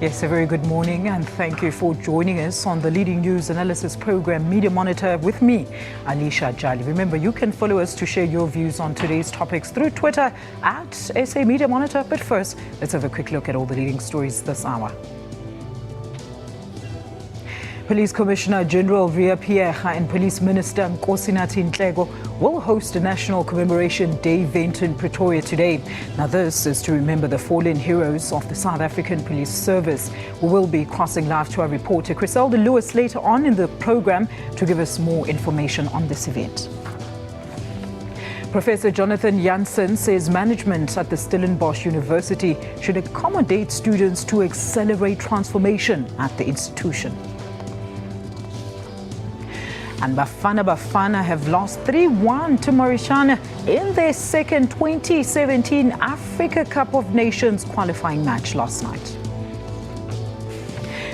Yes, a very good morning and thank you for joining us on the leading news analysis program Media Monitor with me, Alicia Jali. Remember, you can follow us to share your views on today's topics through Twitter at SA Media Monitor. But first, let's have a quick look at all the leading stories this hour. Police Commissioner General Riah and Police Minister Nkosinathi Nhleko will host a National Commemoration Day event in Pretoria today. Now this is to remember the fallen heroes of the South African Police Service. We will be crossing live to our reporter Criselda Lewis later on in the program to give us more information on this event. Professor Jonathan Jansen says management at the Stellenbosch University should accommodate students to accelerate transformation at the institution. And Bafana have lost 3-1 to Mauritania in their second 2017 Africa Cup of Nations qualifying match last night.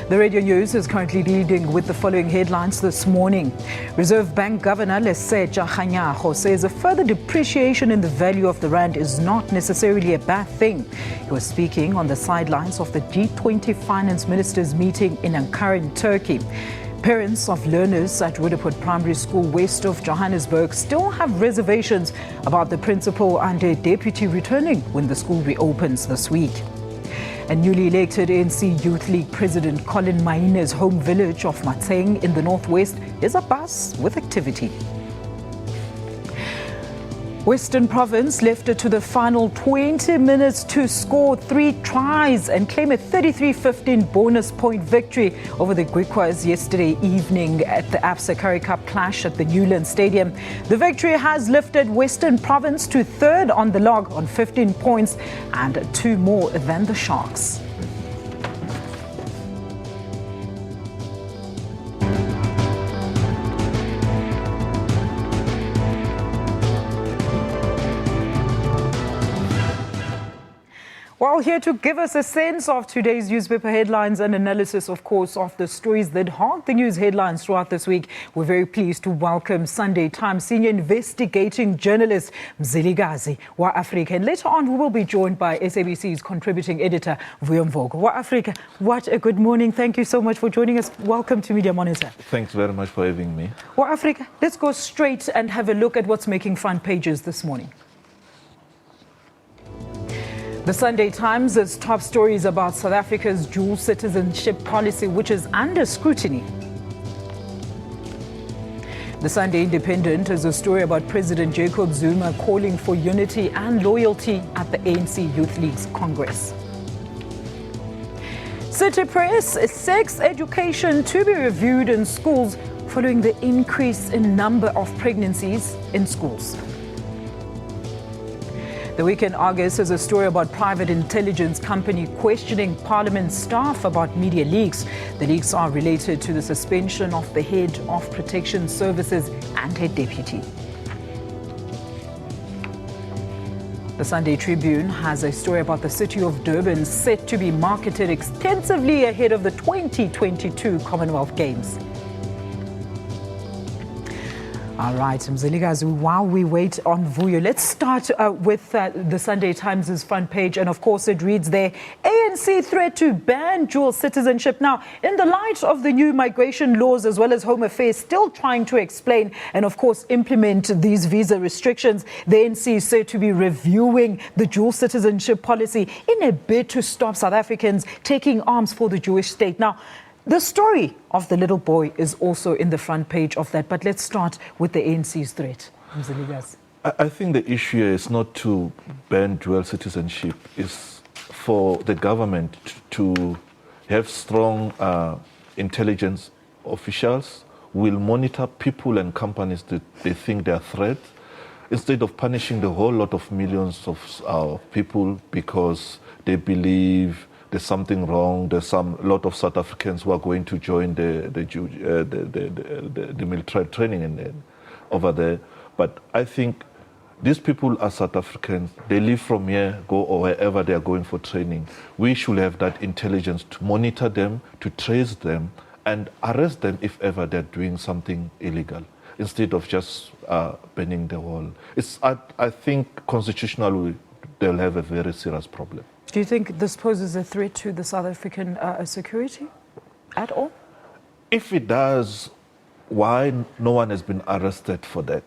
The radio news is currently leading with the following headlines this morning. Reserve Bank Governor Lesetja Kganyago says a further depreciation in the value of the rand is not necessarily a bad thing. He was speaking on the sidelines of the G20 finance ministers meeting in Ankara in Turkey. Parents of learners at Roodepoort Primary School west of Johannesburg still have reservations about the principal and a deputy returning when the school reopens this week. And newly elected ANC Youth League President Colin Maine's home village of Mateng in the northwest is abuzz with activity. Western Province left it to the final 20 minutes to score 3 tries and claim a 33-15 bonus point victory over the Griquas yesterday evening at the Absa Currie Cup clash at the Newland Stadium. The victory has lifted Western Province to third on the log on 15 points and 2 more than the Sharks. Well, here to give us a sense of today's newspaper headlines and analysis, of course, of the stories that haunt the news headlines throughout this week, we're very pleased to welcome Sunday Times senior investigating journalist Mzilikazi wa Afrika. And later on, we will be joined by SABC's contributing editor, Vuyomvogo. Wa Afrika, what a good morning. Thank you so much for joining us. Welcome to Media Monitor. Thanks very much for having me. Wa Afrika, let's go straight and have a look at what's making front pages this morning. The Sunday Times' top stories about South Africa's dual citizenship policy, which is under scrutiny. The Sunday Independent is a story about President Jacob Zuma calling for unity and loyalty at the ANC Youth League's Congress. City Press, sex education to be reviewed in schools following the increase in number of pregnancies in schools. The Weekend Argus is a story about private intelligence company questioning Parliament staff about media leaks. The leaks are related to the suspension of the head of protection services and her deputy. The Sunday Tribune has a story about the city of Durban set to be marketed extensively ahead of the 2022 Commonwealth Games. All right, Mzilikazi, while we wait on Vuyo, let's start with the Sunday Times' front page. And of course, it reads there, ANC threat to ban dual citizenship. Now, in the light of the new migration laws as well as Home Affairs still trying to explain and, of course, implement these visa restrictions, the ANC is said to be reviewing the dual citizenship policy in a bid to stop South Africans taking arms for the Jewish state. Now, the story of the little boy is also in the front page of that. But let's start with the ANC's threat. I think the issue is not to ban dual citizenship. It's for the government to have strong intelligence officials who will monitor people and companies that they think they are threats, instead of punishing the whole lot of millions of people because they believe there's something wrong. There's a lot of South Africans who are going to join the military training over there. But I think these people are South Africans. They live from here, go or wherever they are going for training. We should have that intelligence to monitor them, to trace them, and arrest them if ever they're doing something illegal, instead of just banning the whole. I think constitutionally they'll have a very serious problem. Do you think this poses a threat to the South African security at all? If it does, why no one has been arrested for that?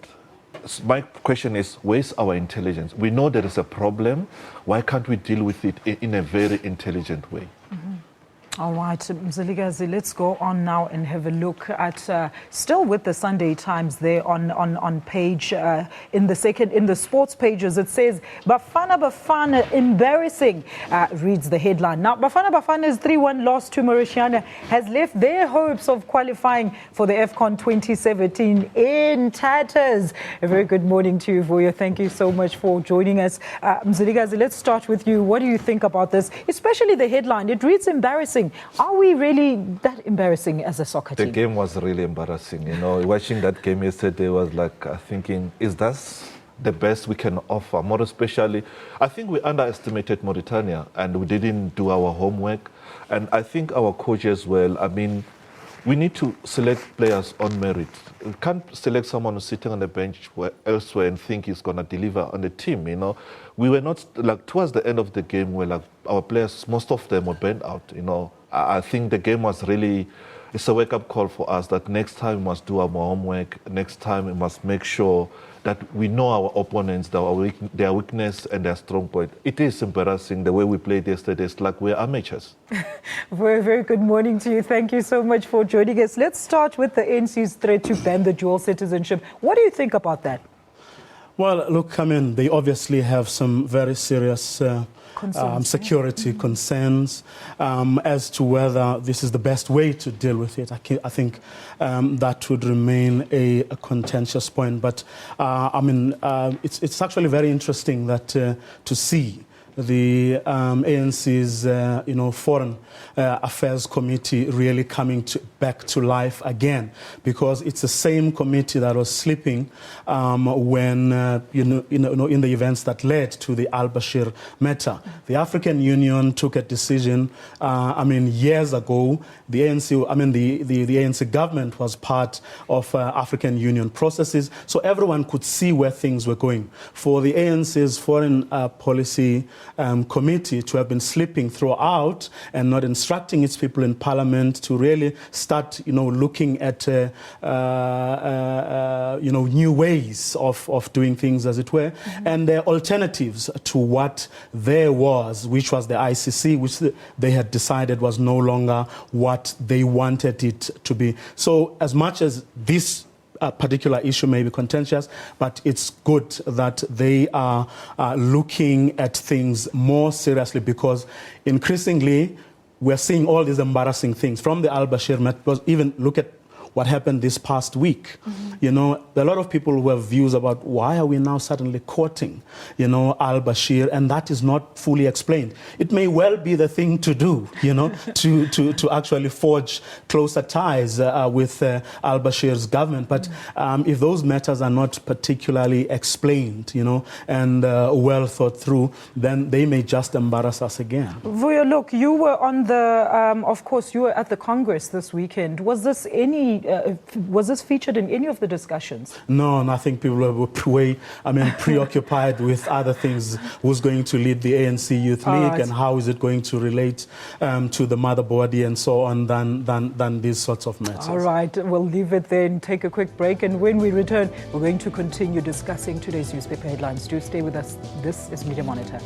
My question is, where's our intelligence? We know there is a problem. Why can't we deal with it in a very intelligent way? All right, Mzilikazi, let's go on now and have a look at, still with the Sunday Times there on page, in the sports pages, it says, Bafana, embarrassing, reads the headline. Now, Bafana's 3-1 loss to Mauritania has left their hopes of qualifying for the AFCON 2017 in tatters. A very good morning to you, Vuyo. Thank you so much for joining us. Mzilikazi, let's start with you. What do you think about this? Especially the headline. It reads embarrassing. Are we really that embarrassing as a soccer team? The game was really embarrassing. You know, watching that game yesterday was like thinking, is that the best we can offer? More especially, I think we underestimated Mauritania and we didn't do our homework. And I think our coach as well, I mean, we need to select players on merit. We can't select someone who's sitting on the bench elsewhere and think he's going to deliver on the team, you know. We were not, like, towards the end of the game, where like our players, most of them were burnt out, you know. I think the game was really, it's a wake-up call for us that next time we must do our homework. Next time we must make sure that we know our opponents, their weakness and their strong point. It is embarrassing the way we played yesterday. It's like we're amateurs. Very, very good morning to you. Thank you so much for joining us. Let's start with the ANC's threat to ban the dual citizenship. What do you think about that? Well, look, I mean, they obviously have some very serious security concerns as to whether this is the best way to deal with it. I think that would remain a contentious point. But, I mean, it's actually very interesting that to see the ANC's, Foreign Affairs Committee really coming back to life again, because it's the same committee that was sleeping when, in the events that led to the al-Bashir matter. The African Union took a decision, years ago. The ANC, the ANC government was part of African Union processes, so everyone could see where things were going. For the ANC's Foreign Policy Committee to have been sleeping throughout and not instructing its people in Parliament to really start, looking at, new ways of doing things, as it were, and alternatives to what there was, which was the ICC, which they had decided was no longer what they wanted it to be. So as much as this particular issue may be contentious, but it's good that they are looking at things more seriously, because increasingly we're seeing all these embarrassing things from the al-Bashir matter. Because even look at what happened this past week. There are a lot of people who have views about why are we now suddenly courting, al-Bashir, and that is not fully explained. It may well be the thing to do, to actually forge closer ties with al-Bashir's government. But if those matters are not particularly explained, and well thought through, then they may just embarrass us again. Vuyo, look, you were on the, of course, you were at the Congress this weekend. Was this featured in any of the discussions? No, I think people were preoccupied with other things. Who's going to lead the ANC Youth League, and how is it going to relate to the mother body and so on, than these sorts of matters. All right, we'll leave it there and take a quick break. And when we return, we're going to continue discussing today's newspaper headlines. Do stay with us. This is Media Monitor.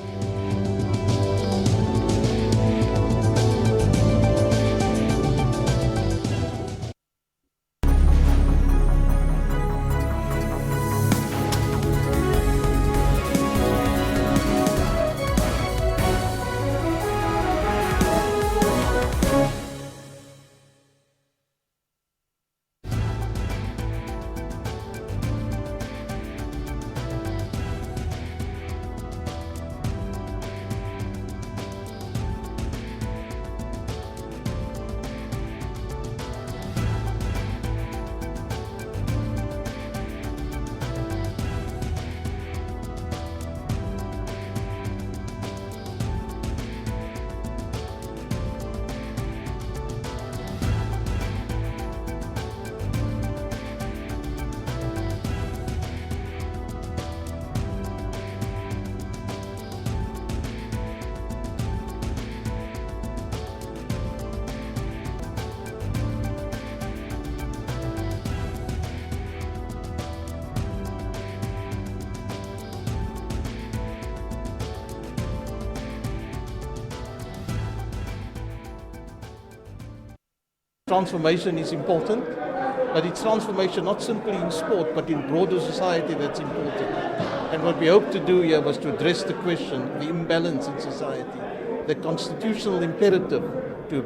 transformation is important, but it's transformation not simply in sport, but in broader society that's important. And what we hope to do here was to address the question, the imbalance in society, the constitutional imperative to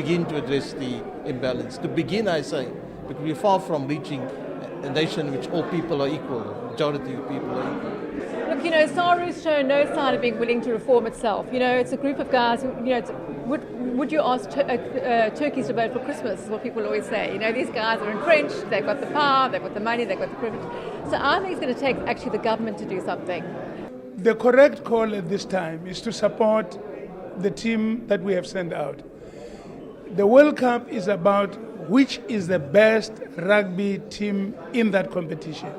begin to address the imbalance. To begin, I say, because we're far from reaching a nation in which all people are equal, the majority of people are equal. Look, Saru's shown no sign of being willing to reform itself. It's a group of guys who, would you ask turkeys to vote for Christmas, is what people always say. These guys are entrenched, they've got the power, they've got the money, they've got the privilege. So I think it's going to take actually the government to do something. The correct call at this time is to support the team that we have sent out. The World Cup is about which is the best rugby team in that competition.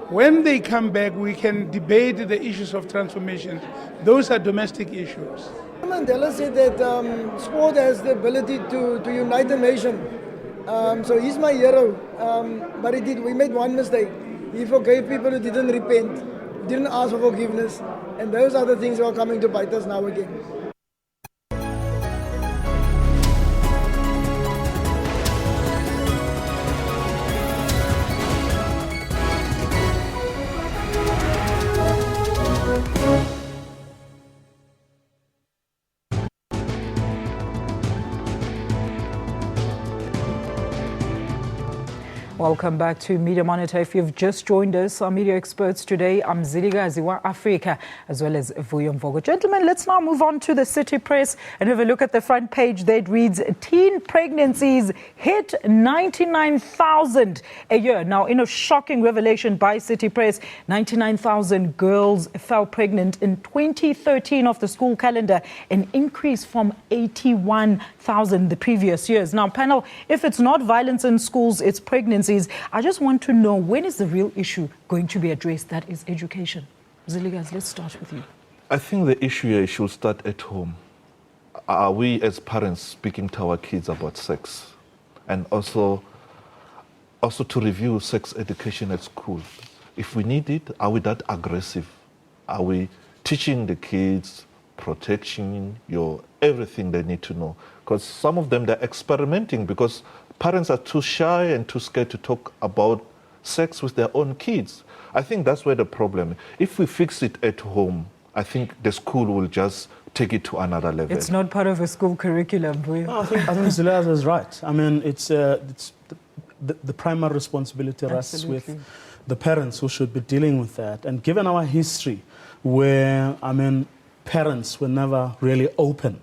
When they come back, we can debate the issues of transformation. Those are domestic issues. Mandela said that sport has the ability to unite a nation. So he's my hero. But we made one mistake. He forgave people who didn't repent, didn't ask for forgiveness. And those are the things that are coming to bite us now again. Welcome back to Media Monitor. If you've just joined us, our media experts today, I'm Ziliga Ziwa Africa, as well as Vuyo Mvogo. Gentlemen, let's now move on to the City Press and have a look at the front page. There it reads, teen pregnancies hit 99,000 a year. Now, in a shocking revelation by City Press, 99,000 girls fell pregnant in 2013 of the school calendar, an increase from 81,000 the previous years. Now, panel, if it's not violence in schools, it's pregnancy. I just want to know, when is the real issue going to be addressed? That is education. Ziligas, let's start with you. I think the issue here should start at home. Are we as parents speaking to our kids about sex? And also to review sex education at school. If we need it, are we that aggressive? Are we teaching the kids protection, everything they need to know? Because some of them, they're experimenting because parents are too shy and too scared to talk about sex with their own kids. I think that's where the problem is. If we fix it at home, I think the school will just take it to another level. It's not part of a school curriculum. I think Zilias is right. I mean, it's the primary responsibility rests with the parents who should be dealing with that. And given our history, where, parents were never really open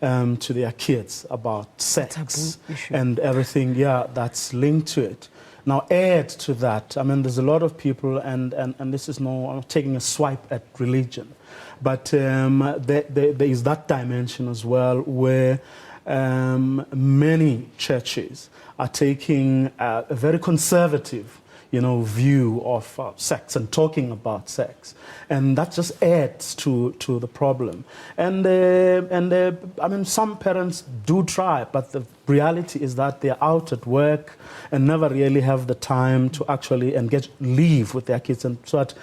to their kids about sex and everything, that's linked to it. Now, add to that, there's a lot of people, and this is I'm not taking a swipe at religion, but there is that dimension as well where many churches are taking a very conservative view of sex and talking about sex, and that just adds to the problem. And some parents do try, but the reality is that they're out at work and never really have the time to actually leave with their kids, and so that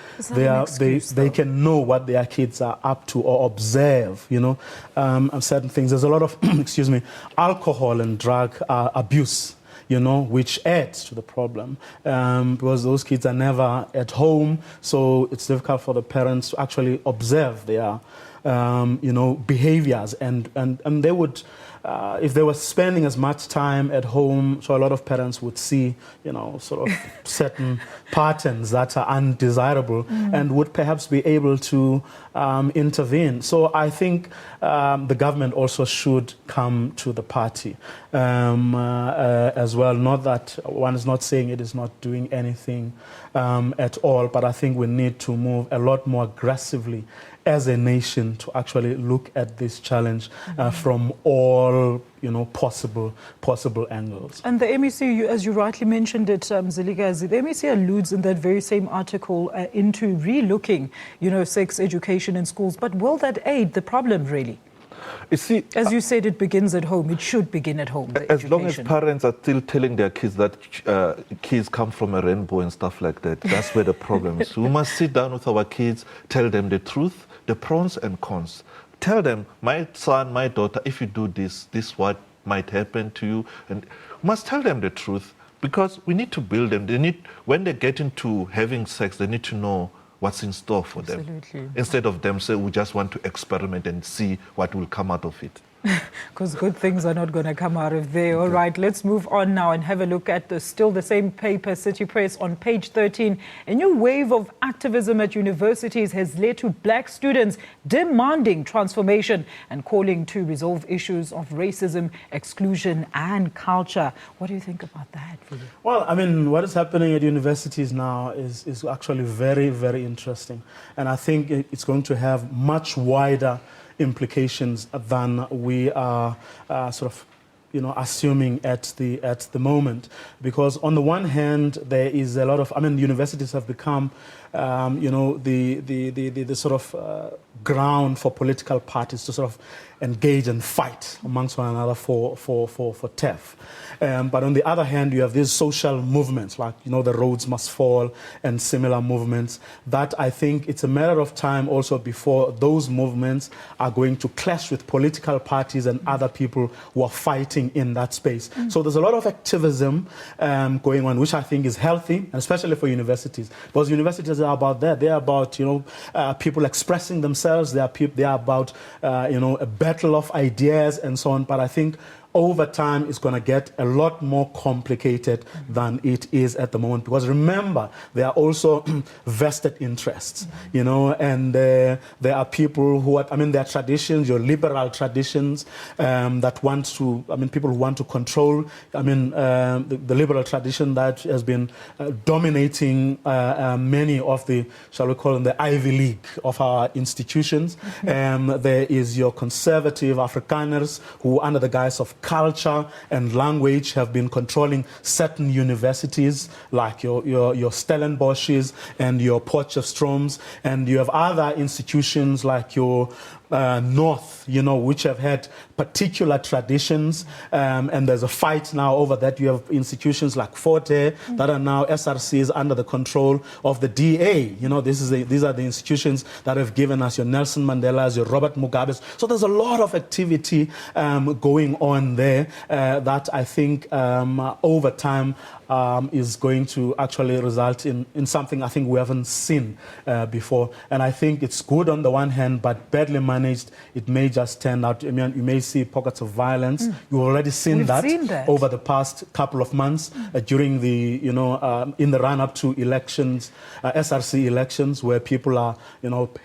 they can know what their kids are up to or observe, certain things. There's a lot of alcohol and drug abuse, which adds to the problem because those kids are never at home, so it's difficult for the parents to actually observe their, behaviors, and they would, if they were spending as much time at home, so a lot of parents would see, sort of certain patterns that are undesirable and would perhaps be able to intervene. So I think the government also should come to the party as well. Not that one is not saying it is not doing anything at all, but I think we need to move a lot more aggressively as a nation to actually look at this challenge from all possible angles. And the MEC, as you rightly mentioned it, Ziliga, the MEC alludes in that very same article into re-looking, sex education in schools. But will that aid the problem, really? You see, as you said, it begins at home. It should begin at home. As long as parents are still telling their kids that kids come from a rainbow and stuff like that, that's where the problem is. We must sit down with our kids, tell them the truth, the pros and cons. Tell them, my son, my daughter, if you do this, this is what might happen to you. And we must tell them the truth, because we need to build them. When they get into having sex, they need to know what's in store for them. Instead of them saying, we just want to experiment and see what will come out of it. Because good things are not going to come out of there. All right, let's move on now and have a look at still the same paper, City Press, on page 13. A new wave of activism at universities has led to black students demanding transformation and calling to resolve issues of racism, exclusion and culture. What do you think about that, Phiyega? Well, I mean, what is happening at universities now is actually very, very interesting. And I think it's going to have much wider implications than we are assuming at the moment, because on the one hand there is a lot of, I mean, universities have become the sort of ground for political parties to sort of engage and fight amongst one another for turf. But on the other hand, you have these social movements like, the Roads Must Fall and similar movements that I think it's a matter of time also before those movements are going to clash with political parties and other people who are fighting in that space. So there's a lot of activism going on, which I think is healthy, and especially for universities, because universities are about that. They're about, people expressing themselves. They are about, a battle of ideas and so on. But I think over time, it's going to get a lot more complicated than it is at the moment. Because remember, there are also vested interests, and there are people who there are traditions, your liberal traditions that want to, people who want to control, the liberal tradition that has been dominating many of the, shall we call them, the Ivy League of our institutions. There is your conservative Afrikaners who, under the guise of culture and language, have been controlling certain universities like your Stellenbosch's and your Potchefstroom's, and you have other institutions like your North, which have had particular traditions, and there's a fight now over that. You have institutions like Forte that are now SRCs under the control of the DA. These are the institutions that have given us your Nelson Mandela's, your Robert Mugabe's. So there's a lot of activity going on there that I think over time is going to actually result in something I think we haven't seen before. And I think it's good on the one hand, but badly managed, it may just turn out, you may see pockets of violence. You've already seen that over the past couple of months during the, in the run-up to elections, SRC elections, where people are,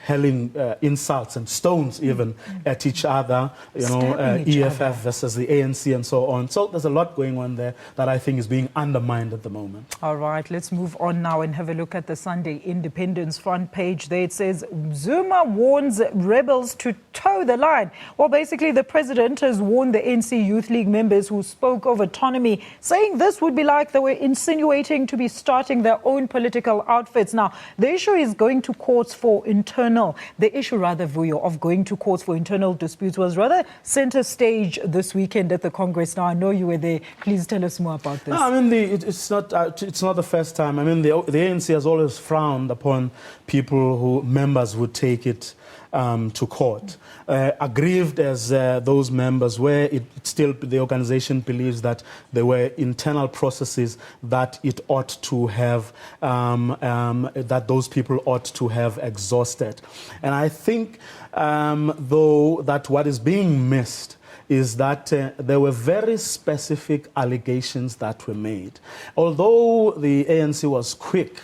hurling insults and stones even at each other, EFF versus the ANC and so on. So there's a lot going on there that I think is being undermined at the moment. All right, let's move on now and have a look at the Sunday Independence front page. There it says, Zuma warns rebels to toe the line. Well, basically, the president has warned the ANC Youth League members who spoke of autonomy, saying this would be like they were insinuating to be starting their own political outfits. Now, the issue is going to courts for internal. The issue, rather, Vuyo, of going to courts for internal disputes was rather center stage this weekend at the Congress. Now, I know you were there. Please tell us more about this. No, it's not the first time. The ANC has always frowned upon people members would take it to court. Aggrieved as those members were, still the organization believes that there were internal processes that it ought to have, that those people ought to have exhausted. And I think, though, that what is being missed is that there were very specific allegations that were made. Although the ANC was quick,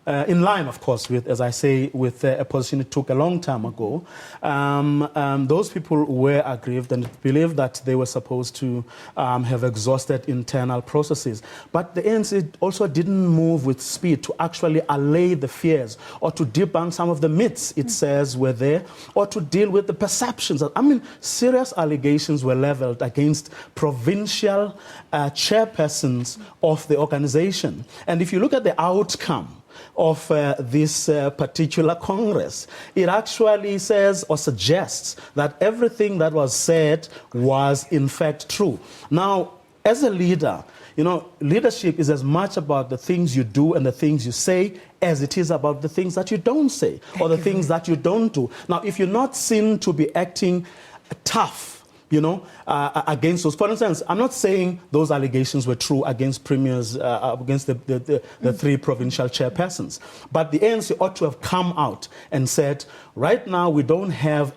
in line, of course, with, as I say, with a position it took a long time ago, those people were aggrieved and believed that they were supposed to have exhausted internal processes. But the ANC also didn't move with speed to actually allay the fears or to debunk some of the myths it says were there, or to deal with the perceptions. Serious allegations were leveled against provincial chairpersons of the organization. And if you look at the outcome of this particular Congress, it actually says or suggests that everything that was said was in fact true. Now, as a leader, leadership is as much about the things you do and the things you say as it is about the things that you don't say or the things that you don't do. Now, if you're not seen to be acting tough, against those. For instance, I'm not saying those allegations were true against premiers, against the three provincial chairpersons, but the ANC ought to have come out and said, right now we don't have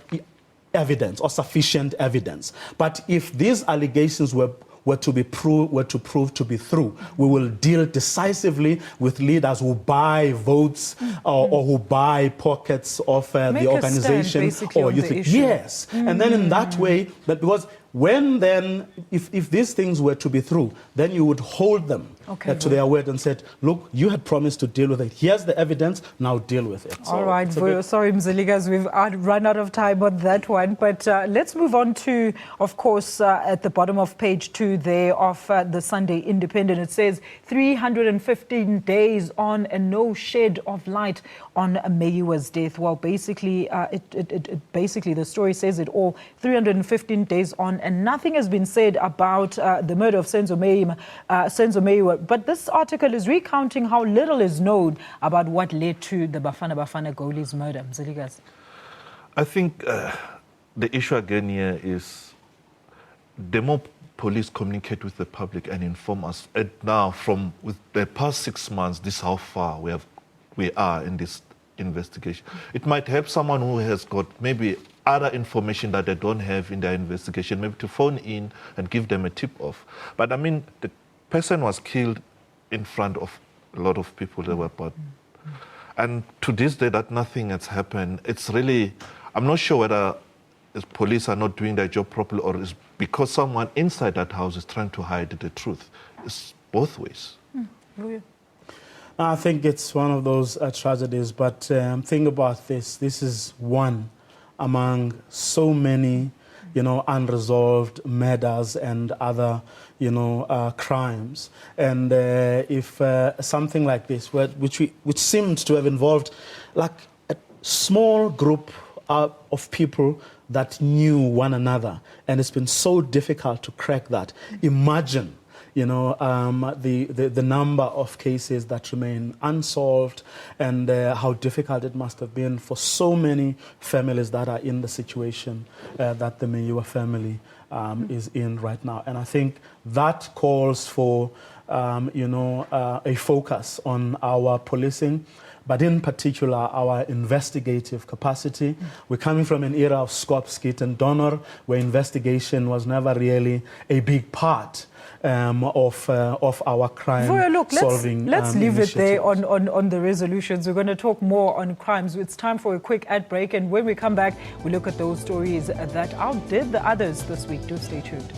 evidence or sufficient evidence, but if these allegations were to prove to be true, we will deal decisively with leaders who buy votes or who buy pockets of the organization. Or you think, yes, and then in that way, because if these things were to be true, then you would hold them to their word and said, look, you had promised to deal with it. Here's the evidence, now deal with it. All right, sorry, Mziligas, we've run out of time on that one. But let's move on to, of course, at the bottom of page 2 there of the Sunday Independent. It says 315 days on and no shed of light on Meyiwa's death. Well, basically, basically the story says it all. 315 days on, and nothing has been said about the murder of Senzo Meyiwa. But this article is recounting how little is known about what led to the Bafana goalie's murder. Mziligas. I think the issue again here is the more police communicate with the public and inform us. And now, with the past 6 months, this is how far we are in this investigation. It might help someone who has got maybe other information that they don't have in their investigation, maybe to phone in and give them a tip-off. But I mean, the person was killed in front of a lot of people that were part. And to this day, that nothing has happened. It's really, I'm not sure whether the police are not doing their job properly or it's because someone inside that house is trying to hide the truth. It's both ways. I think it's one of those tragedies, but think about this. This is one among so many, unresolved murders and other, crimes. And if something like this, which seemed to have involved like a small group of people that knew one another, and it's been so difficult to crack that. Imagine, the number of cases that remain unsolved and how difficult it must have been for so many families that are in the situation that the Meyiwa family is in right now. And I think that calls for, a focus on our policing, but in particular our investigative capacity. We're coming from an era of Skop, Skit and Donor, where investigation was never really a big part of our crime solving let's leave it there initiatives. on the resolutions. We're going to talk more on crimes. It's time for a quick ad break, and when we come back, we look at those stories that outdid the others this week. Do stay tuned.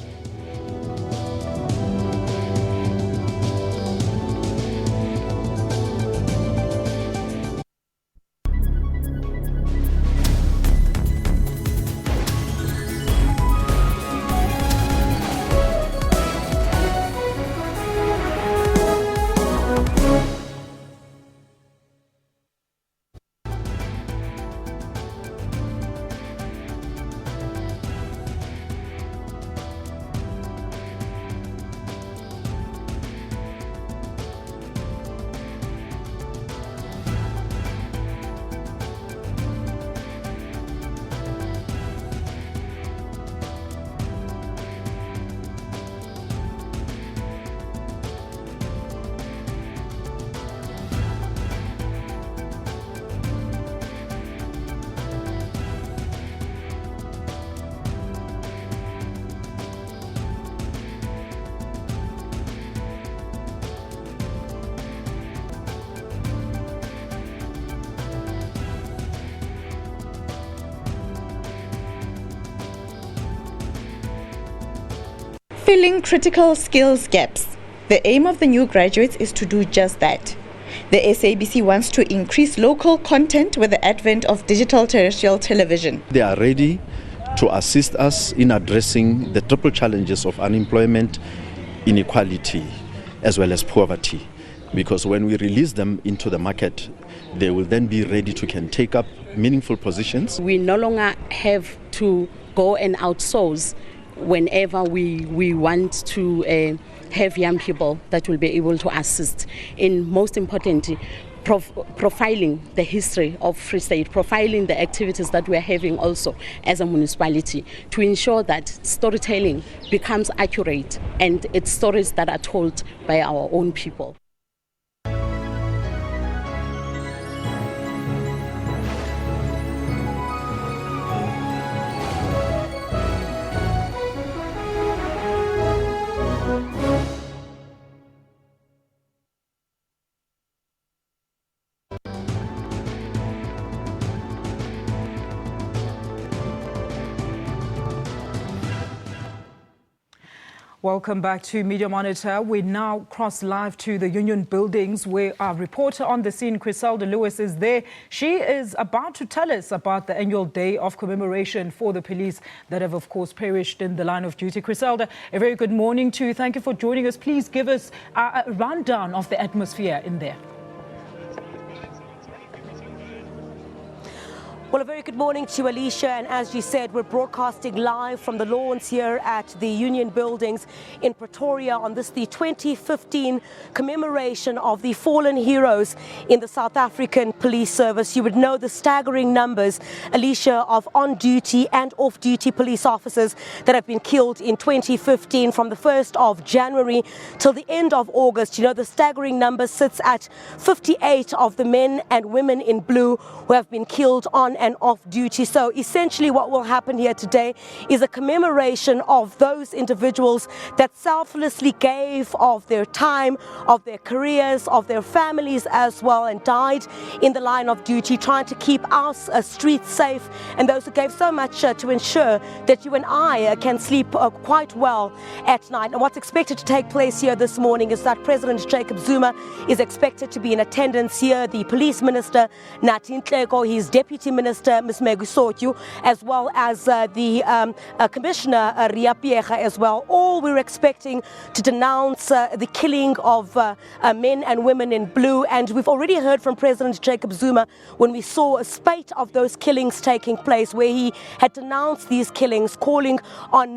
Filling critical skills gaps. The aim of the new graduates is to do just that. The SABC wants to increase local content with the advent of digital terrestrial television. They are ready to assist us in addressing the triple challenges of unemployment, inequality, as well as poverty. Because when we release them into the market, they will then be ready to take up meaningful positions. We no longer have to go and outsource whenever we want to have young people that will be able to assist in, most importantly, profiling the history of Free State, profiling the activities that we are having also as a municipality, to ensure that storytelling becomes accurate and it's stories that are told by our own people. Welcome back to Media Monitor. We now cross live to the Union Buildings where our reporter on the scene, Griselda Lewis, is there. She is about to tell us about the annual day of commemoration for the police that have, of course, perished in the line of duty. Griselda, a very good morning to you. Thank you for joining us. Please give us a rundown of the atmosphere in there. Well, a very good morning to you, Alicia. And as you said, we're broadcasting live from the lawns here at the Union Buildings in Pretoria on this, the 2015 commemoration of the fallen heroes in the South African Police Service. You would know the staggering numbers, Alicia, of on-duty and off-duty police officers that have been killed in 2015 from the 1st of January till the end of August. You know, the staggering number sits at 58 of the men and women in blue who have been killed on and off duty. So essentially what will happen here today is a commemoration of those individuals that selflessly gave of their time, of their careers, of their families as well, and died in the line of duty, trying to keep our streets safe, and those who gave so much to ensure that you and I can sleep quite well at night. And what's expected to take place here this morning is that President Jacob Zuma is expected to be in attendance here, the Police Minister Nhleko, his Deputy Minister Ms. Nkosinathi, as well as the Commissioner Riah as well. All we're expecting to denounce the killing of men and women in blue. And we've already heard from President Jacob Zuma when we saw a spate of those killings taking place, where he had denounced these killings, calling on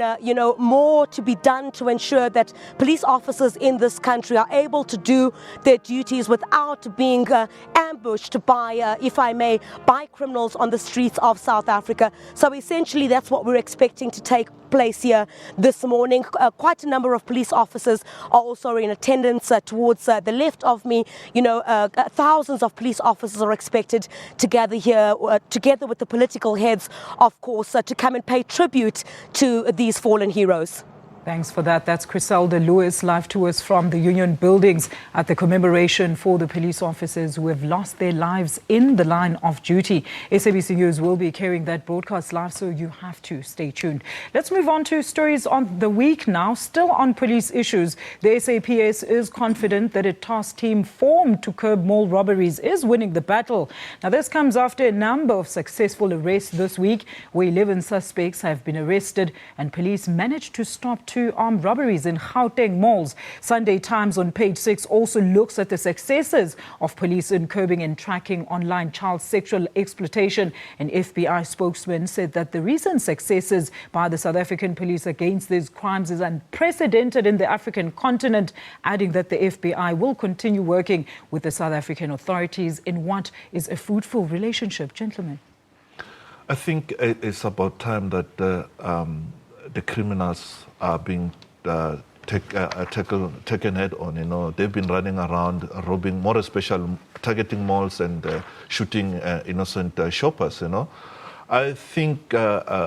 more to be done to ensure that police officers in this country are able to do their duties without being ambushed by, if I may, by criminals on the streets of South Africa. So essentially that's what we're expecting to take place here this morning. Quite a number of police officers are also in attendance towards the left of me. Thousands of police officers are expected to gather here together with the political heads, of course, to come and pay tribute to these fallen heroes. Thanks for that. That's Griselda Lewis, live to us from the Union Buildings at the commemoration for the police officers who have lost their lives in the line of duty. SABC News will be carrying that broadcast live, so you have to stay tuned. Let's move on to stories on the week now. Still on police issues, the SAPS is confident that a task team formed to curb mall robberies is winning the battle. Now, this comes after a number of successful arrests this week, where 11 suspects have been arrested and police managed to stop 2 armed robberies in Gauteng malls. Sunday Times on page 6 also looks at the successes of police in curbing and tracking online child sexual exploitation. An FBI spokesman said that the recent successes by the South African police against these crimes is unprecedented in the African continent, adding that the FBI will continue working with the South African authorities in what is a fruitful relationship. Gentlemen. I think it's about time that the criminals are being taken head on. They've been running around robbing, more especially targeting malls and shooting innocent shoppers. I think whoever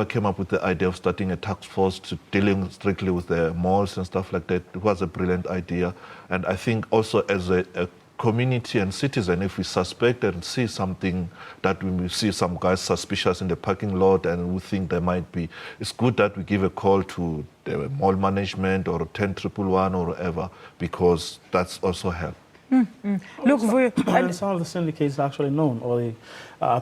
came up with the idea of starting a task force to dealing strictly with the malls and stuff like that, it was a brilliant idea. And I think also as a community and citizen, if we suspect and see something, that we see some guys suspicious in the parking lot and we think there might be, it's good that we give a call to the mall management or 10111 or whatever, because that's also help. Look, some of the syndicates are actually known, or the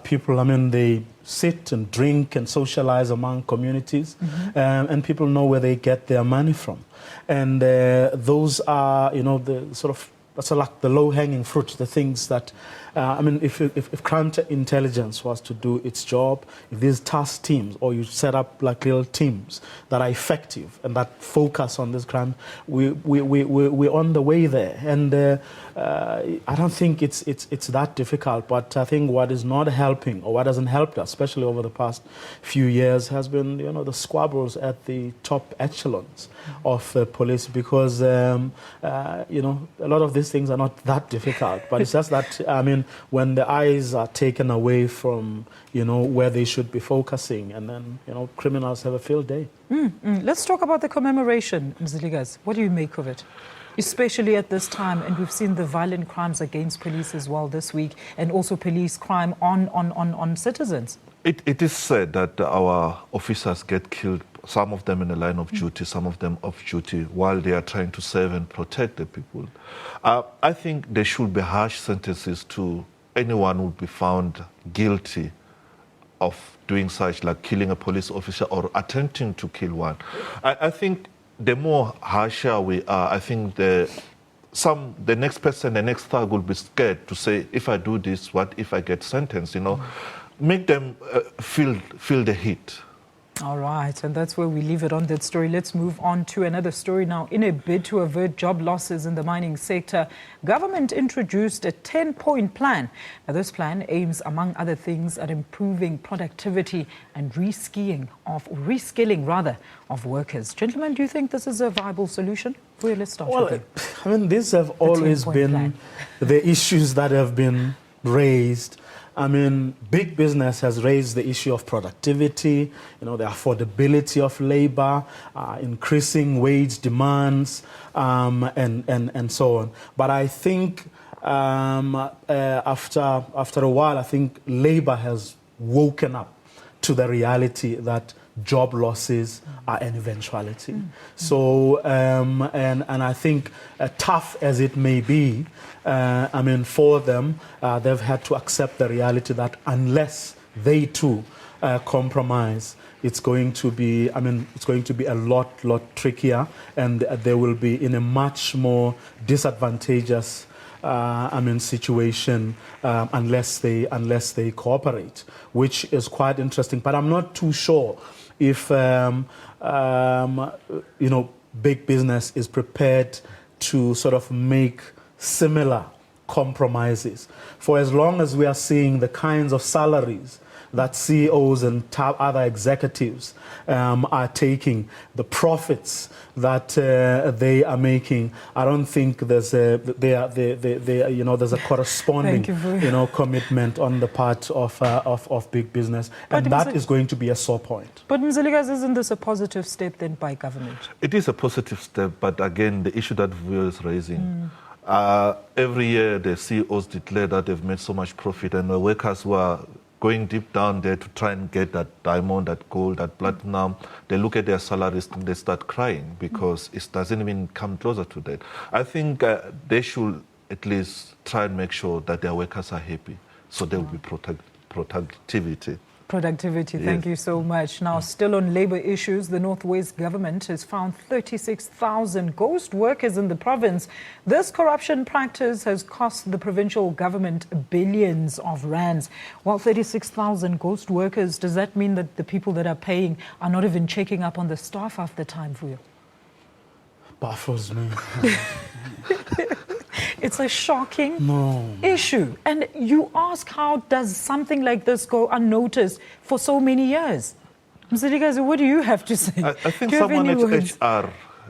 people, they sit and drink and socialize among communities, and people know where they get their money from. And those are, the sort of, that's like the low-hanging fruit, the things that I mean, if crime intelligence was to do its job, if these task teams, or you set up like little teams that are effective and that focus on this crime, we're on the way there. And I don't think it's that difficult. But I think what is not helping, or what hasn't helped us, especially over the past few years, has been, you know, the squabbles at the top echelons of the police, because you know, a lot of these things are not that difficult, but it's just that, I mean, when the eyes are taken away from, you know, where they should be focusing, and then, you know, criminals have a field day. Let's talk about the commemoration, Mziligas. What do you make of it? Especially at this time, and we've seen the violent crimes against police as well this week, and also police crime on citizens. It is said that our officers get killed, some of them in the line of duty, some of them off duty, while they are trying to serve and protect the people. I think there should be harsh sentences to anyone who would be found guilty of doing such, like killing a police officer or attempting to kill one. I think the more harsher we are, I think the next person, the next thug will be scared to say, if I do this, what if I get sentenced, you know? Make them feel the heat. All right, and that's where we leave it on that story. Let's move on to another story now. In a bid to avert job losses in the mining sector, government introduced a 10-point plan. Now, this plan aims, among other things, at improving productivity and reskilling of workers. Gentlemen, do you think this is a viable solution? Well, let's start with you. I mean, these have always been the issues that have been raised. I mean, big business has raised the issue of productivity, you know, the affordability of labor, increasing wage demands, and so on. But I think after a while, I think labor has woken up to the reality that job losses are an eventuality. So, and I think tough as it may be, I mean, for them, they've had to accept the reality that unless they too compromise, it's going to be, I mean, it's going to be a lot trickier, and they will be in a much more disadvantageous situation unless they cooperate, which is quite interesting. But I'm not too sure if you know, big business is prepared to sort of make similar compromises. For as long as we are seeing the kinds of salaries that CEOs and other executives are taking, the profits that they are making, I don't think there's there's a corresponding commitment on the part of big business, and that is going to be a sore point. But Mziligas, isn't this a positive step then by government? It is a positive step, but again, the issue that Vuyo is raising. Every year, the CEOs declare that they've made so much profit, and the workers who are going deep down there to try and get that diamond, that gold, that platinum, they look at their salaries and they start crying because it doesn't even come closer to that. I think they should at least try and make sure that their workers are happy, so there will be productivity. Productivity, thank you so much. Now, still on labour issues, the Northwest government has found 36,000 ghost workers in the province. This corruption practice has cost the provincial government billions of rands. While 36,000 ghost workers, does that mean that the people that are paying are not even checking up on the staff after time for you? Baffles me. It's a shocking issue. And you ask, how does something like this go unnoticed for so many years? Mziligas, what do you have to say? I think someone at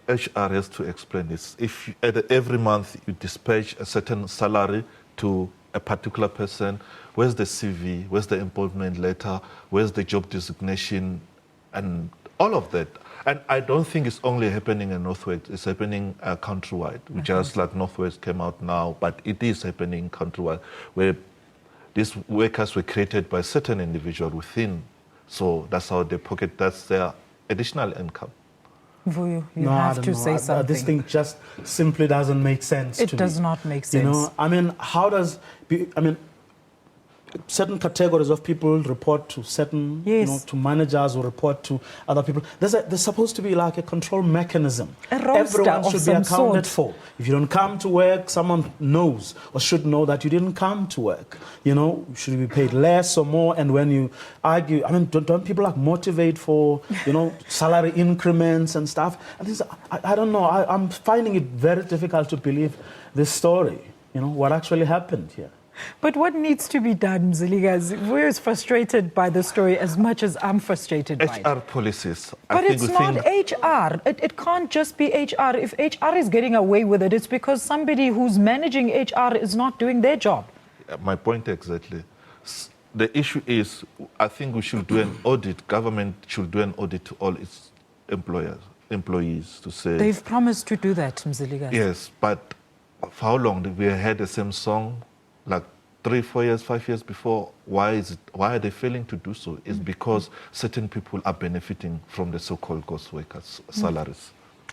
HR has to explain this. If every month you dispatch a certain salary to a particular person, where's the CV, where's the employment letter, where's the job designation, and all of that. And I don't think it's only happening in Northwest, it's happening countrywide. Just like Northwest came out now, but it is happening countrywide, where these workers were created by certain individuals within. So that's how they pocket, that's their additional income. Vuyo, you have to say something. This thing just simply doesn't make sense to me. It does not make sense. You know, I mean, how does, certain categories of people report to certain, to managers or report to other people. There's supposed to be like a control mechanism. A roster Everyone of should be some accounted sort. for. If you don't come to work, someone knows or should know that you didn't come to work. Should you be paid less or more? And when you argue, I mean, don't people like motivate for, salary increments and stuff? And I don't know. I'm finding it very difficult to believe this story. What actually happened here. But what needs to be done, Mziligazi? We're as frustrated by the story as much as I'm frustrated by it. HR policies. But it's not HR. It can't just be HR. If HR is getting away with it, it's because somebody who's managing HR is not doing their job. My point exactly. The issue is, I think we should do an audit. Government should do an audit to all its employees to say... They've promised to do that, Mziligazi. Yes, but for how long? We had the same song like 3, 4 years, 5 years before. Why are they failing to do so? It's because certain people are benefiting from the so-called ghost workers' salaries.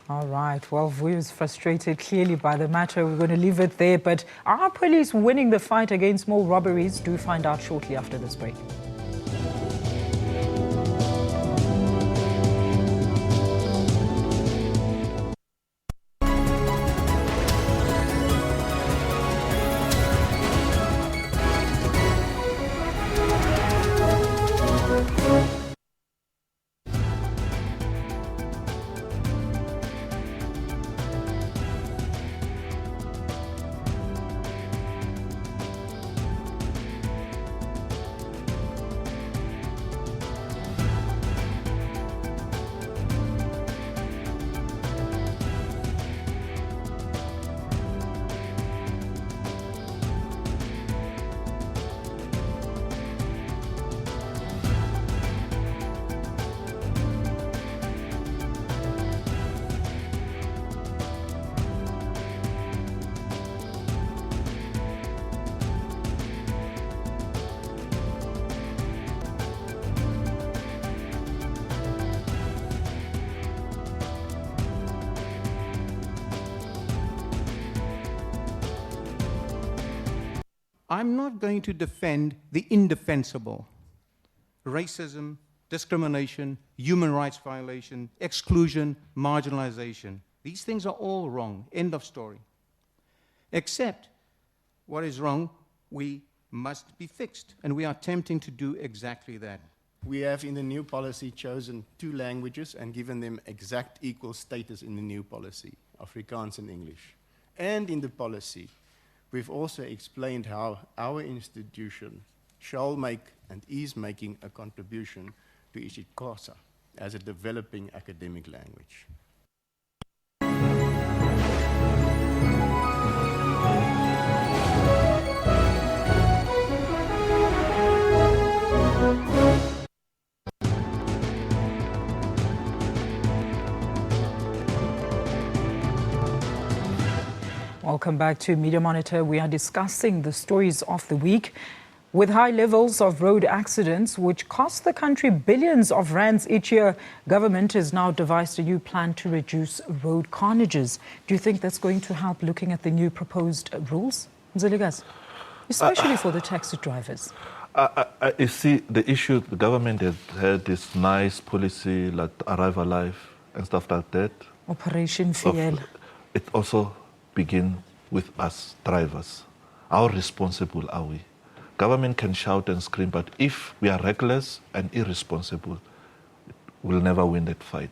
All right. Well, we're frustrated clearly by the matter. We're going to leave it there. But are police winning the fight against more robberies? Do find out shortly after this break. I'm not going to defend the indefensible. Racism, discrimination, human rights violation, exclusion, marginalization. These things are all wrong. End of story. Except what is wrong, we must be fixed. And we are attempting to do exactly that. We have in the new policy chosen 2 languages and given them exact equal status in the new policy, Afrikaans and English. And in the policy, we've also explained how our institution shall make and is making a contribution to isiXhosa as a developing academic language. Welcome back to Media Monitor. We are discussing the stories of the week. With high levels of road accidents, which cost the country billions of rands each year, government has now devised a new plan to reduce road carnages. Do you think that's going to help looking at the new proposed rules, Mziligazi? Especially for the taxi drivers. You see, the issue, the government has had this nice policy like Arrive Alive and stuff like that. Operation Phiyega. It also begins with us drivers. How responsible are we? Government can shout and scream, but if we are reckless and irresponsible, we'll never win that fight.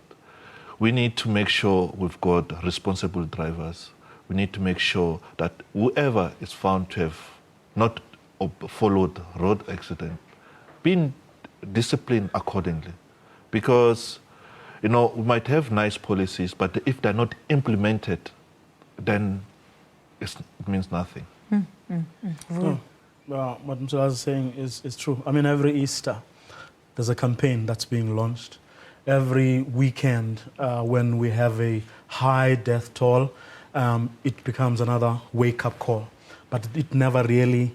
We need to make sure we've got responsible drivers. We need to make sure that whoever is found to have not followed road accident, being disciplined accordingly. Because, we might have nice policies, but if they're not implemented, then it means nothing. Well, what Mr. was saying is true. I mean, every Easter, there's a campaign that's being launched. Every weekend, when we have a high death toll, it becomes another wake-up call. But it never really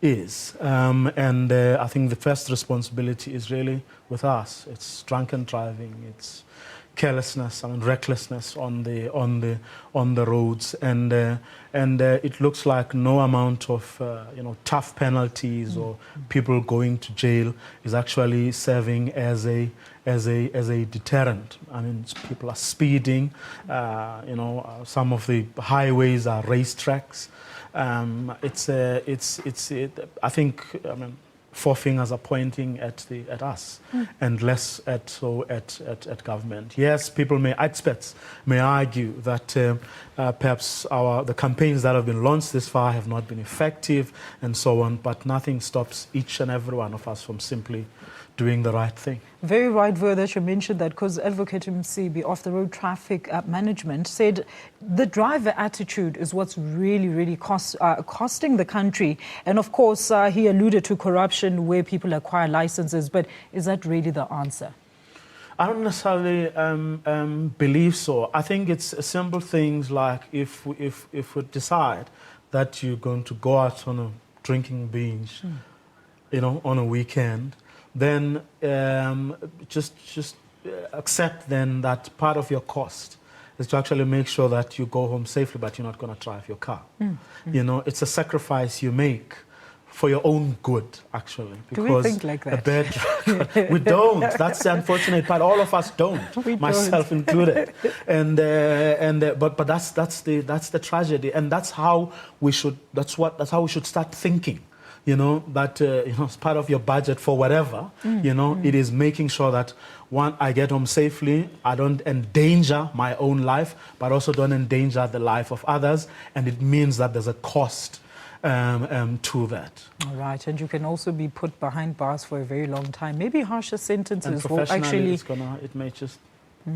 is. I think the first responsibility is really with us. It's drunken driving, it's carelessness, recklessness on the roads, and it looks like no amount of tough penalties or people going to jail is actually serving as a deterrent. I mean, people are speeding. Some of the highways are racetracks. I think. Four fingers are pointing at us and less at government. Yes, experts may argue that perhaps the campaigns that have been launched this far have not been effective and so on, but nothing stops each and every one of us from simply doing the right thing. Very right, Ver, that you mentioned that, because Advocate MCB of the Road Traffic Management said the driver attitude is what's really costing the country. And of course, he alluded to corruption where people acquire licenses, but is that really the answer? I don't necessarily believe so. I think it's simple things like if we decide that you're going to go out on a drinking binge, on a weekend, then just accept then that part of your cost is to actually make sure that you go home safely, but you're not going to drive your car. It's a sacrifice you make for your own good, actually. Because do we think like that? We don't. That's the unfortunate part. All of us don't, myself included. But that's the tragedy, and that's how we should. That's how we should start thinking. That as part of your budget for whatever, it is making sure that, one, I get home safely, I don't endanger my own life, but also don't endanger the life of others, and it means that there's a cost to that. All right, and you can also be put behind bars for a very long time. Maybe harsher sentences and will actually... it may just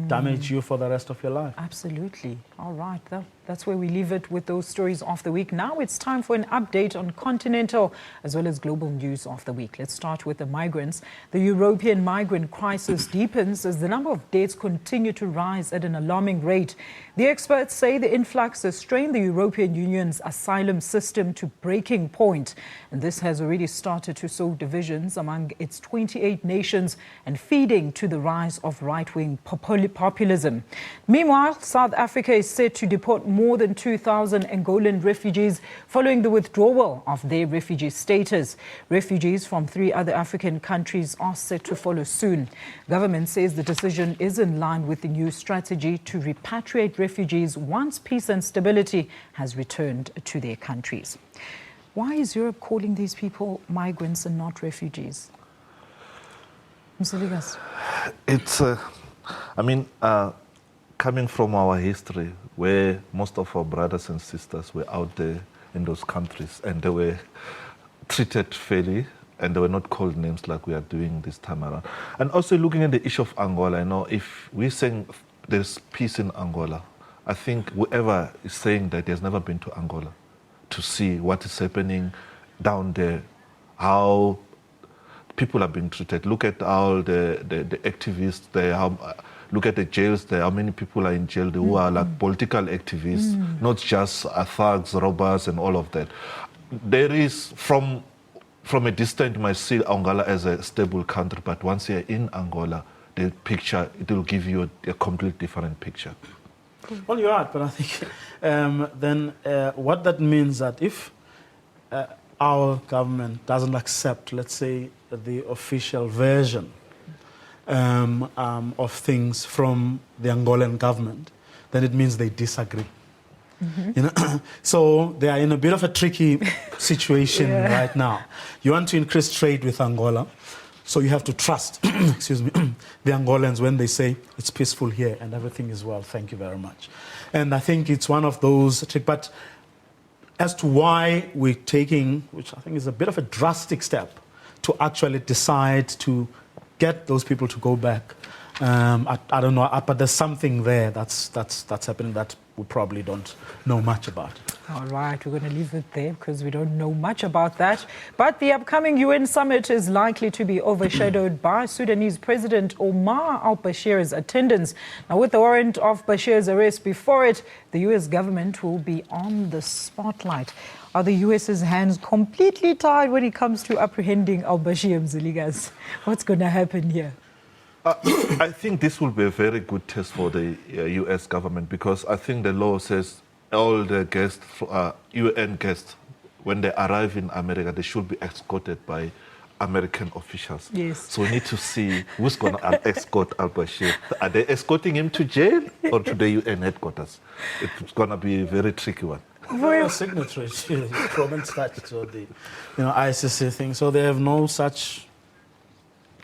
damage you for the rest of your life. Absolutely. All right, that's where we leave it with those stories of the week. Now it's time for an update on continental as well as global news of the week. Let's start with the migrants. The European migrant crisis deepens as the number of deaths continue to rise at an alarming rate. The experts say the influx has strained the European Union's asylum system to breaking point. And this has already started to sow divisions among its 28 nations and feeding to the rise of right-wing populism. Meanwhile, South Africa is set to deport more than 2,000 Angolan refugees following the withdrawal of their refugee status. Refugees from 3 other African countries are set to follow soon. Government says the decision is in line with the new strategy to repatriate refugees once peace and stability has returned to their countries. Why is Europe calling these people migrants and not refugees? Mr. Ligas. It's, coming from our history, where most of our brothers and sisters were out there in those countries and they were treated fairly and they were not called names like we are doing this time around. And also looking at the issue of Angola, if we're saying there's peace in Angola, I think whoever is saying that has never been to Angola to see what is happening down there, how people are being treated. Look at all the activists there, look at the jails there, how many people are in jail there who are like political activists, not just thugs, robbers and all of that. There is, from a distance, you might see Angola as a stable country, but once you're in Angola, the picture, it will give you a completely different picture. Well, you're right, but I think then what that means that if our government doesn't accept, let's say, the official version of things from the Angolan government, then it means they disagree. So they are in a bit of a tricky situation right now. You want to increase trade with Angola, so you have to trust, excuse me, the Angolans when they say it's peaceful here and everything is well, thank you very much. And I think it's one of those, but as to why we're taking, which I think is a bit of a drastic step, to actually decide to get those people to go back, I don't know, but there's something there that's happening that we probably don't know much about. All right, we're going to leave it there because we don't know much about that. But the upcoming UN summit is likely to be overshadowed by Sudanese President Omar al-Bashir's attendance. Now, with the warrant of Bashir's arrest before it, the US government will be on the spotlight. Are the US's hands completely tied when it comes to apprehending al-Bashir, Mziligas? What's going to happen here? I think this will be a very good test for the U.S. government, because I think the law says all the guests, UN guests, when they arrive in America, they should be escorted by American officials. Yes. So we need to see who's going to escort al-Bashir. Are they escorting him to jail or to the UN headquarters? It's going to be a very tricky one. Well, signatory to the Roman statutes or the ICC thing, so they have no such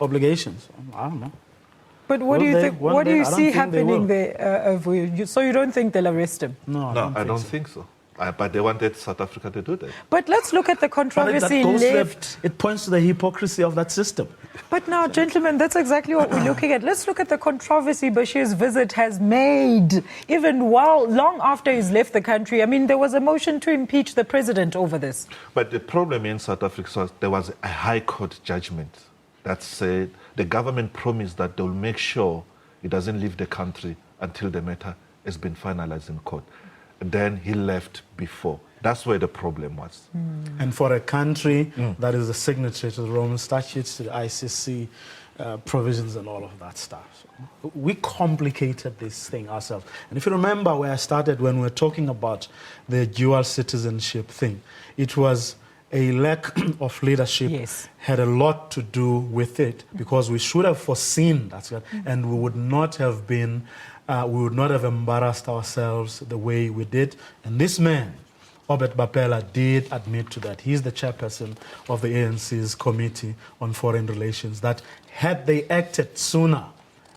obligations. I don't know. But what do you think? What do you see happening there? So you don't think they'll arrest him? No, I don't think so. But they wanted South Africa to do that. But let's look at the controversy left. It points to the hypocrisy of that system. But now, gentlemen, that's exactly what we're looking at. Let's look at the controversy Bashir's visit has made, even long after he's left the country. I mean, there was a motion to impeach the president over this. But the problem in South Africa was there was a high court judgment that said the government promised that they will make sure he doesn't leave the country until the matter has been finalized in court. Then he left before. That's where the problem was. And for a country that is a signatory to the Roman statutes, to the ICC provisions and all of that stuff. So we complicated this thing ourselves. And if you remember where I started when we were talking about the dual citizenship thing, it was a lack of leadership had a lot to do with it, because we should have foreseen that, and we would not have been, we would not have embarrassed ourselves the way we did. And this man, Obed Bapela, did admit to that. He's the chairperson of the ANC's Committee on Foreign Relations, that had they acted sooner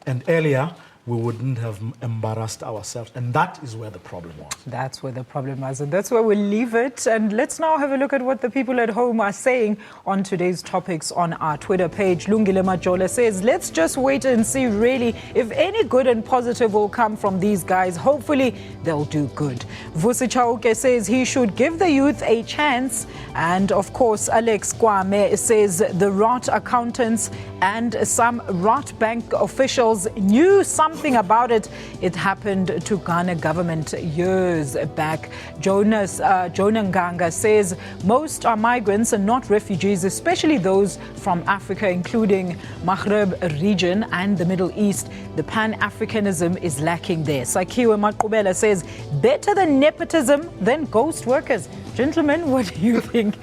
and earlier, we wouldn't have embarrassed ourselves. And that is where the problem was. That's where the problem was. And that's where we'll leave it. And let's now have a look at what the people at home are saying on today's topics on our Twitter page. Lungile Majola says, let's just wait and see really if any good and positive will come from these guys. Hopefully they'll do good. Vusi Chauke says he should give the youth a chance. And of course, Alex Kwame says the rot accountants and some rot bank officials knew something about it. It happened to Ghana government years back. Jonah Nganga says most are migrants and not refugees, especially those from Africa, including Maghreb region and the Middle East. The Pan-Africanism is lacking there. Sakiwe Maqubela says better than nepotism than ghost workers. Gentlemen, what do you think?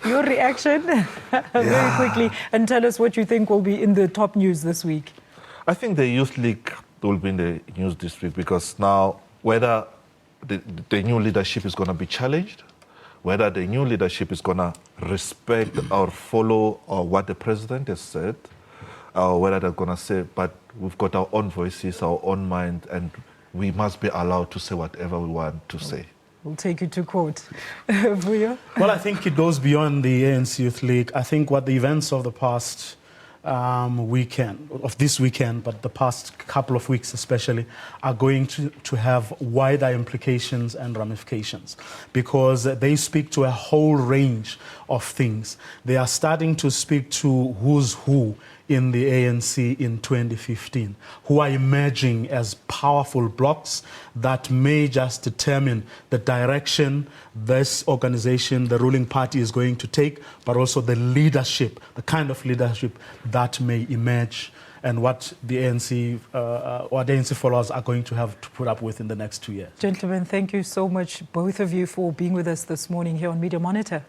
Your reaction very quickly, and tell us what you think will be in the top news this week. I think the Youth League will be in the news this week, because now whether the new leadership is going to be challenged, whether the new leadership is going to respect or follow what the president has said, or whether they're going to say, but we've got our own voices, our own mind, and we must be allowed to say whatever we want to say. We'll take you to court. Well, I think it goes beyond the ANC Youth League. I think what the events of the past this weekend, but the past couple of weeks especially, are going to have wider implications and ramifications, because they speak to a whole range of things. They are starting to speak to who's who in the ANC in 2015, who are emerging as powerful blocs that may just determine the direction this organization, the ruling party, is going to take, but also the leadership, the kind of leadership that may emerge, and what the ANC followers are going to have to put up with in the next 2 years. Gentlemen, thank you so much, both of you, for being with us this morning here on Media Monitor.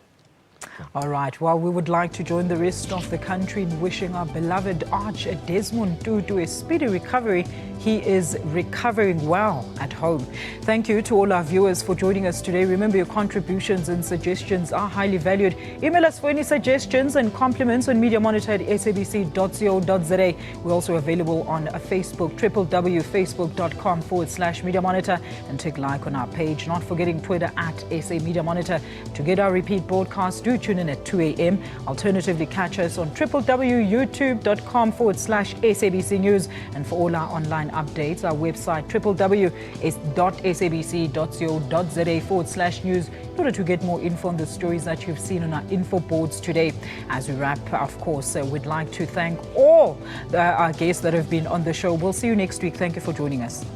All right, well, we would like to join the rest of the country in wishing our beloved Arch Desmond Tutu a speedy recovery. He is recovering well at home. Thank you to all our viewers for joining us today. Remember, your contributions and suggestions are highly valued. Email us for any suggestions and compliments on mediamonitor@sabc.co.za. We're also available on Facebook, www.facebook.com/Media Monitor, and take like on our page. Not forgetting Twitter @SA Media Monitor. To get our repeat broadcast, do tune in at 2 a.m. Alternatively, catch us on www.youtube.com/SABC News. And for all our online updates, our website www.sabc.co.za/news in order to get more info on the stories that you've seen on our info boards today. As we wrap, of course, we'd like to thank all our guests that have been on the show. We'll see you next week. Thank you for joining us.